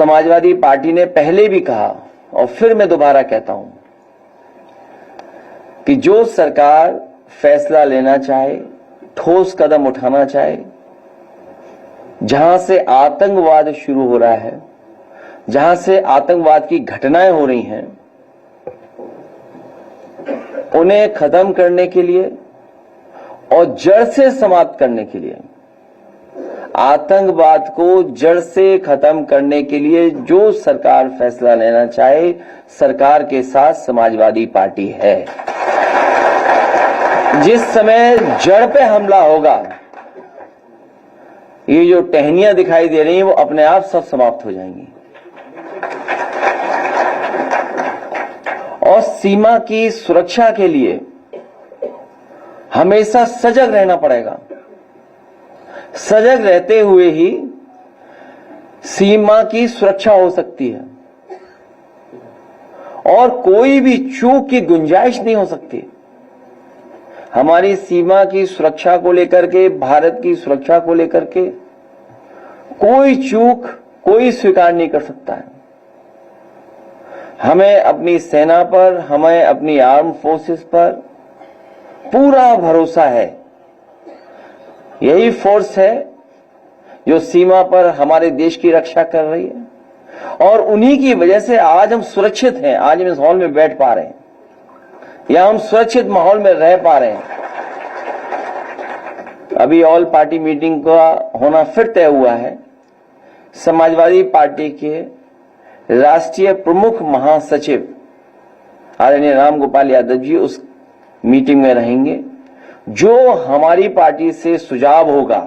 Samajwadi party ने पहले भी कहा और फिर मैं दोबारा कहता हूं कि जो सरकार फैसला लेना चाहे, ठोस कदम उठाना चाहे, जहां से आतंकवाद शुरू हो रहा है, जहां से आतंकवाद की घटनाएं हो रही हैं, उन्हें खत्म करने के लिए और जड़ से समाप्त करने के लिए, आतंकवाद को जड़ से खत्म करने के लिए जो सरकार फैसला लेना चाहे, सरकार के साथ समाजवादी पार्टी है। जिस समय जड़ पे हमला होगा, ये जो टहनियां दिखाई दे रही हैं वो अपने आप सब समाप्त हो जाएंगी। और सीमा की सुरक्षा के लिए हमेशा सजग रहना पड़ेगा। सजग रहते हुए ही सीमा की सुरक्षा हो सकती है और कोई भी चूक की गुंजाइश नहीं हो सकती। हमारी सीमा की सुरक्षा को लेकर के, भारत की सुरक्षा को लेकर के कोई चूक कोई स्वीकार नहीं कर सकता है। हमें अपनी सेना पर, हमें अपनी आर्म फोर्सेस पर पूरा भरोसा है। यही फोर्स है जो सीमा पर हमारे देश की रक्षा कर रही है और उन्हीं की वजह से आज हम सुरक्षित हैं। आज हम इस हॉल में बैठ पा रहे हैं या हम सुरक्षित माहौल में रह पा रहे हैं। अभी ऑल पार्टी मीटिंग का होना फिर तय हुआ है। समाजवादी पार्टी के राष्ट्रीय प्रमुख महासचिव आदरणीय राम गोपाल यादव जी उस मीटिंग में रहेंगे। जो हमारी पार्टी से सुझाव होगा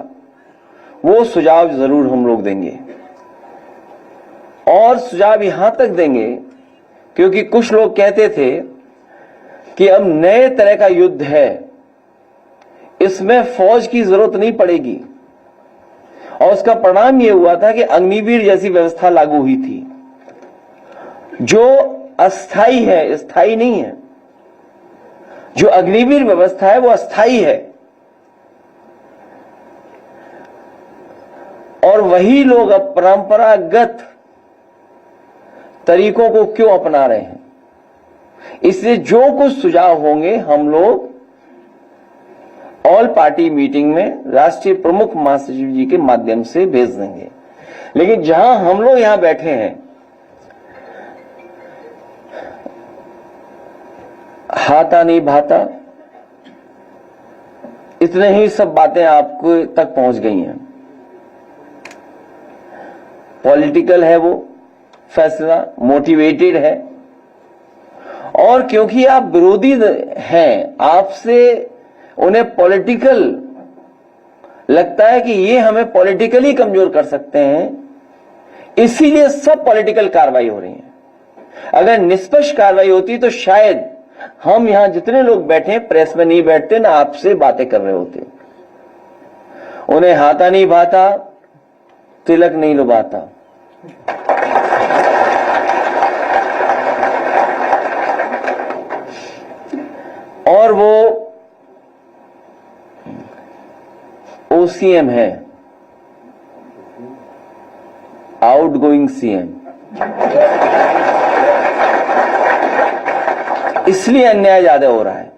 वो सुझाव जरूर हम लोग देंगे और सुझाव यहां तक देंगे क्योंकि कुछ लोग कहते थे कि अब नए तरह का युद्ध है, इसमें फौज की जरूरत नहीं पड़ेगी और उसका परिणाम यह हुआ था कि अग्निवीर जैसी व्यवस्था लागू हुई थी जो अस्थाई है, स्थायी नहीं है। जो अग्निवीर व्यवस्था है वो अस्थाई है और वही लोग अब परंपरागत तरीकों को क्यों अपना रहे हैं। इसलिए जो कुछ सुझाव होंगे हम लोग ऑल पार्टी मीटिंग में राष्ट्रीय प्रमुख महासचिव जी के माध्यम से भेज देंगे। लेकिन जहां हम लोग यहां बैठे हैं, हाथा नहीं भाता, इतने ही सब बातें आपको तक पहुंच गई हैं। पॉलिटिकल है वो फैसला, मोटिवेटेड है और क्योंकि आप विरोधी हैं, आपसे उन्हें पॉलिटिकल लगता है कि ये हमें पॉलिटिकली कमजोर कर सकते हैं, इसीलिए सब पॉलिटिकल कार्रवाई हो रही है। अगर निष्पक्ष कार्रवाई होती तो शायद हम यहां जितने लोग बैठे हैं प्रेस में नहीं बैठते, ना आपसे बातें कर रहे होते। उन्हें हाथा नहीं भाता, तिलक नहीं लुभाता। और वो ओसीएम है, आउटगोइंग सीएम, इसलिए अन्याय ज्यादा हो रहा है।